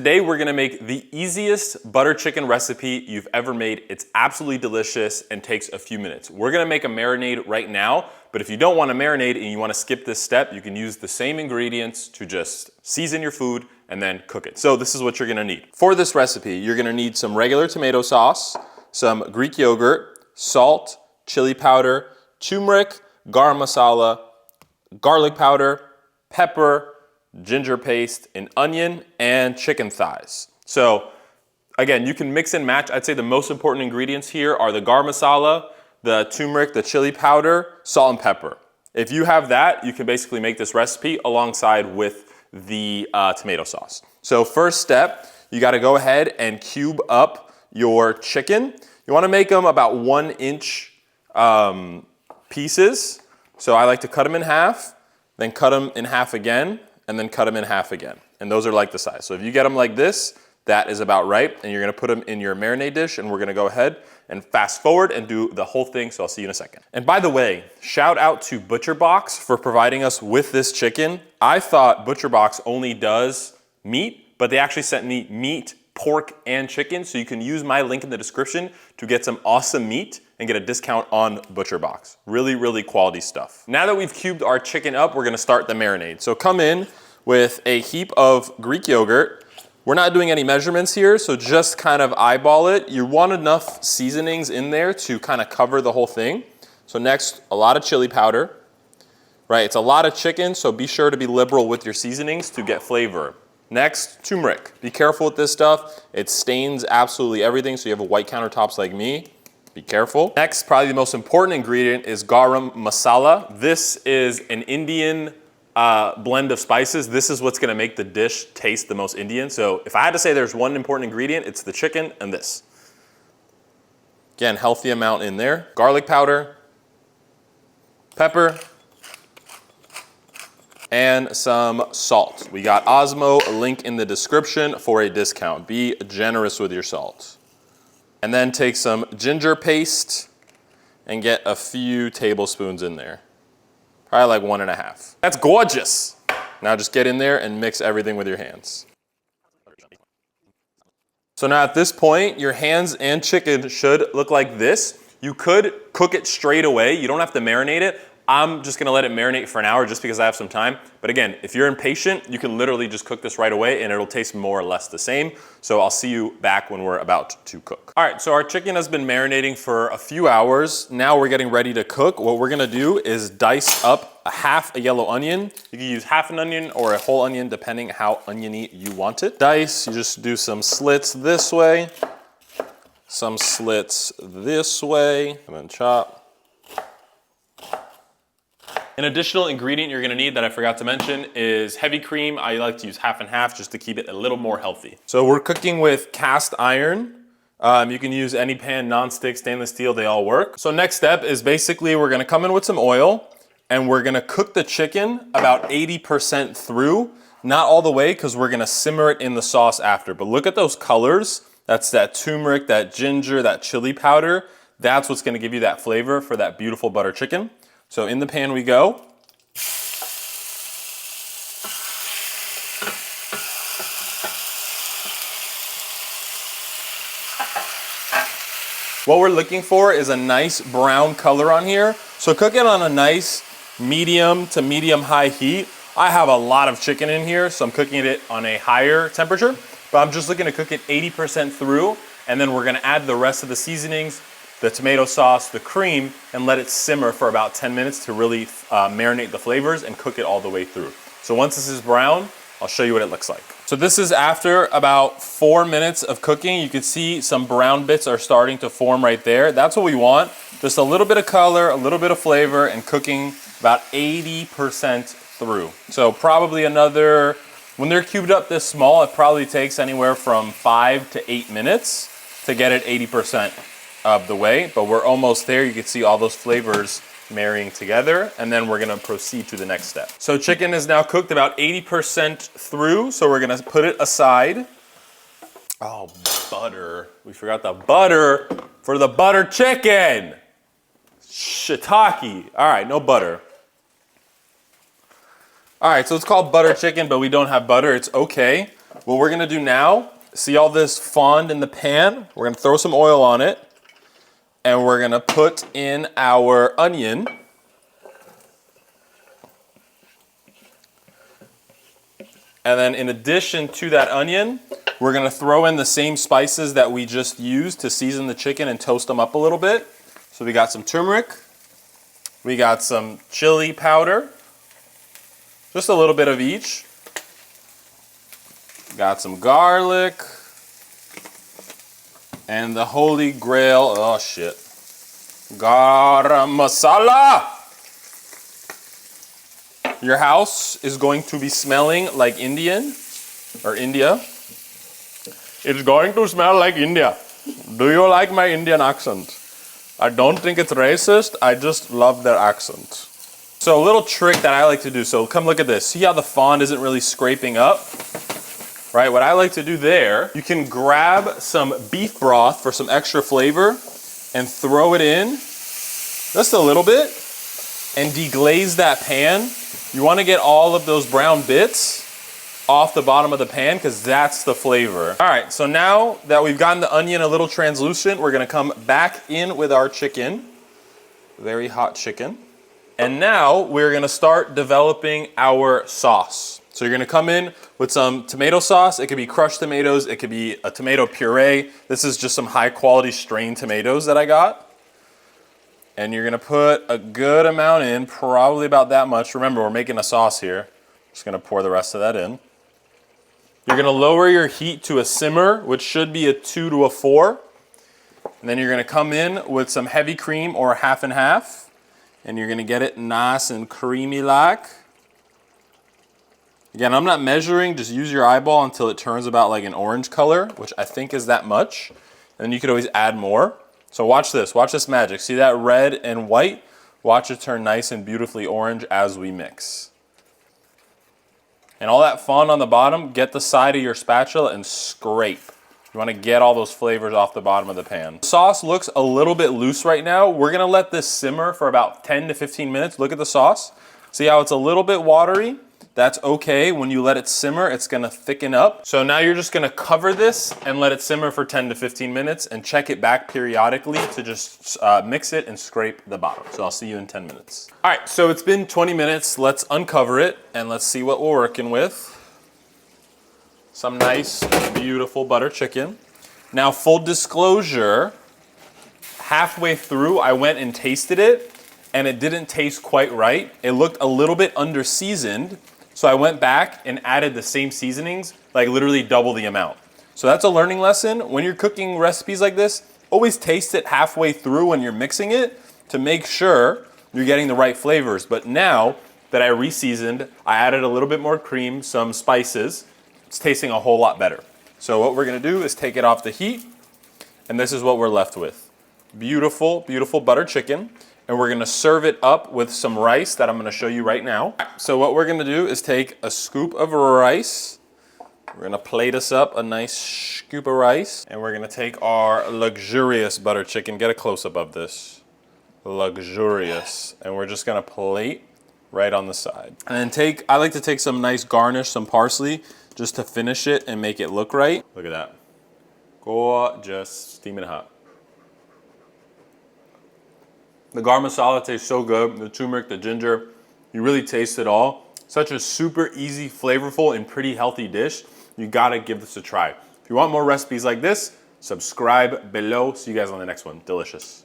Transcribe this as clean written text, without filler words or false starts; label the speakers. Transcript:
Speaker 1: Today we're gonna make the easiest butter chicken recipe you've ever made. It's absolutely delicious and takes a few minutes. We're gonna make a marinade right now, but if you don't wanna marinate and you wanna skip this step, you can use the same ingredients to just season your food and then cook it. So this is what you're gonna need. For this recipe, you're gonna need some regular tomato sauce, some Greek yogurt, salt, chili powder, turmeric, garam masala, garlic powder, pepper, ginger paste, an onion, and chicken thighs. So again, you can mix and match. I'd say the most important ingredients here are the garam masala, the turmeric, the chili powder, salt and pepper. If you have that, you can basically make this recipe alongside with the tomato sauce. So first step, you gotta go ahead and cube up your chicken. You wanna make them about 1 inch pieces. So I like to cut them in half, then cut them in half again, and then cut them in half again. And those are like the size. So if you get them like this, that is about right. And you're gonna put them in your marinade dish, and we're gonna go ahead and fast forward and do the whole thing. So I'll see you in a second. And by the way, shout out to ButcherBox for providing us with this chicken. I thought ButcherBox only does meat, but they actually sent me meat, pork, and chicken. So you can use my link in the description to get some awesome meat and get a discount on ButcherBox. Really, really quality stuff. Now that we've cubed our chicken up, we're gonna start the marinade. So come in with a heap of Greek yogurt. We're not doing any measurements here, so just kind of eyeball it. You want enough seasonings in there to kind of cover the whole thing. So next, a lot of chili powder, right? It's a lot of chicken, so be sure to be liberal with your seasonings to get flavor. Next, turmeric. Be careful with this stuff. It stains absolutely everything, so you have a white countertops like me. Be careful. Next, probably the most important ingredient is garam masala. This is an Indian blend of spices. This is what's gonna make the dish taste the most Indian. So if I had to say there's one important ingredient, it's the chicken and this. Again, healthy amount in there. Garlic powder, pepper, and some salt. We got Osmo, a link in the description for a discount. Be generous with your salt. And then take some ginger paste and get a few tablespoons in there. Probably like 1.5. That's gorgeous. Now just get in there and mix everything with your hands. So now at this point, your hands and chicken should look like this. You could cook it straight away. You don't have to marinate it. I'm just gonna let it marinate for an hour just because I have some time. But again, if you're impatient, you can literally just cook this right away and it'll taste more or less the same. So I'll see you back when we're about to cook. All right, so our chicken has been marinating for a few hours. Now we're getting ready to cook. What we're gonna do is dice up half a yellow onion. You can use half an onion or a whole onion depending how oniony you want it. Dice, you just do some slits this way, some slits this way, and then chop. An additional ingredient you're gonna need that I forgot to mention is heavy cream. I like to use half and half just to keep it a little more healthy. So we're cooking with cast iron. You can use any pan, non-stick, stainless steel, they all work. So next step is basically we're gonna come in with some oil and we're gonna cook the chicken about 80% through. Not all the way because we're gonna simmer it in the sauce after. But look at those colors. That's that turmeric, that ginger, that chili powder. That's what's gonna give you that flavor for that beautiful butter chicken. So in the pan we go. What we're looking for is a nice brown color on here. So cook it on a nice medium to medium high heat. I have a lot of chicken in here, so I'm cooking it on a higher temperature, but I'm just looking to cook it 80% through, and then we're gonna add the rest of the seasonings, the tomato sauce, the cream, and let it simmer for about 10 minutes to really marinate the flavors and cook it all the way through. So once this is brown, I'll show you what it looks like. So this is after about 4 minutes of cooking. You can see some brown bits are starting to form right there. That's what we want. Just a little bit of color, a little bit of flavor, and cooking about 80% through. So probably another, when they're cubed up this small, it probably takes anywhere from 5 to 8 minutes to get it 80% of the way, but we're almost there. You can see all those flavors marrying together, and then we're gonna proceed to the next step. So chicken is now cooked about 80% through, so we're gonna put it aside. Oh, butter. We forgot the butter for the butter chicken. Shiitake. All right, no butter. All right, so it's called butter chicken, but we don't have butter. It's okay. What we're gonna do now, see all this fond in the pan? We're gonna throw some oil on it, and we're gonna put in our onion. And then in addition to that onion, we're gonna throw in the same spices that we just used to season the chicken and toast them up a little bit. So we got some turmeric, we got some chili powder, just a little bit of each. Got some garlic, and the holy grail, oh shit, garam masala. Your house is going to be smelling like India. It's going to smell like India. Do you like my Indian accent? I don't think it's racist, I just love their accent. So a little trick that I like to do, so come look at this. See how the fond isn't really scraping up? Right, what I like to do there, you can grab some beef broth for some extra flavor and throw it in just a little bit and deglaze that pan. You want to get all of those brown bits off the bottom of the pan because that's the flavor. All right, so now that we've gotten the onion a little translucent, we're gonna come back in with our chicken. Very hot chicken. And now we're gonna start developing our sauce. So you're gonna come in with some tomato sauce. It could be crushed tomatoes, it could be a tomato puree. This is just some high quality strained tomatoes that I got. And you're gonna put a good amount in, probably about that much. Remember, we're making a sauce here. Just gonna pour the rest of that in. You're gonna lower your heat to a simmer, which should be a 2 to a 4. And then you're gonna come in with some heavy cream or half and half. And you're gonna get it nice and creamy like. Again, I'm not measuring, just use your eyeball until it turns about like an orange color, which I think is that much. And then you could always add more. So watch this magic. See that red and white? Watch it turn nice and beautifully orange as we mix. And all that fond on the bottom, get the side of your spatula and scrape. You wanna get all those flavors off the bottom of the pan. The sauce looks a little bit loose right now. We're gonna let this simmer for about 10 to 15 minutes. Look at the sauce. See how it's a little bit watery? That's okay. When you let it simmer, it's gonna thicken up. So now you're just gonna cover this and let it simmer for 10 to 15 minutes and check it back periodically to just mix it and scrape the bottom. So I'll see you in 10 minutes. All right, so it's been 20 minutes. Let's uncover it and let's see what we're working with. Some nice, beautiful butter chicken. Now, full disclosure, halfway through, I went and tasted it and it didn't taste quite right. It looked a little bit under-seasoned. So I went back and added the same seasonings, like literally double the amount. So that's a learning lesson. When you're cooking recipes like this, always taste it halfway through when you're mixing it to make sure you're getting the right flavors. But now that I re-seasoned, I added a little bit more cream, some spices. It's tasting a whole lot better. So what we're gonna do is take it off the heat, and this is what we're left with. Beautiful, beautiful butter chicken. And we're gonna serve it up with some rice that I'm gonna show you right now. So what we're gonna do is take a scoop of rice. We're gonna plate us up a nice scoop of rice. And we're gonna take our luxurious butter chicken. Get a close-up of this. Luxurious. And we're just gonna plate right on the side. And then I like to take some nice garnish, some parsley, just to finish it and make it look right. Look at that. Gorgeous, steaming hot. The garam masala tastes so good. The turmeric, the ginger, you really taste it all. Such a super easy, flavorful, and pretty healthy dish. You gotta give this a try. If you want more recipes like this, subscribe below. See you guys on the next one. Delicious.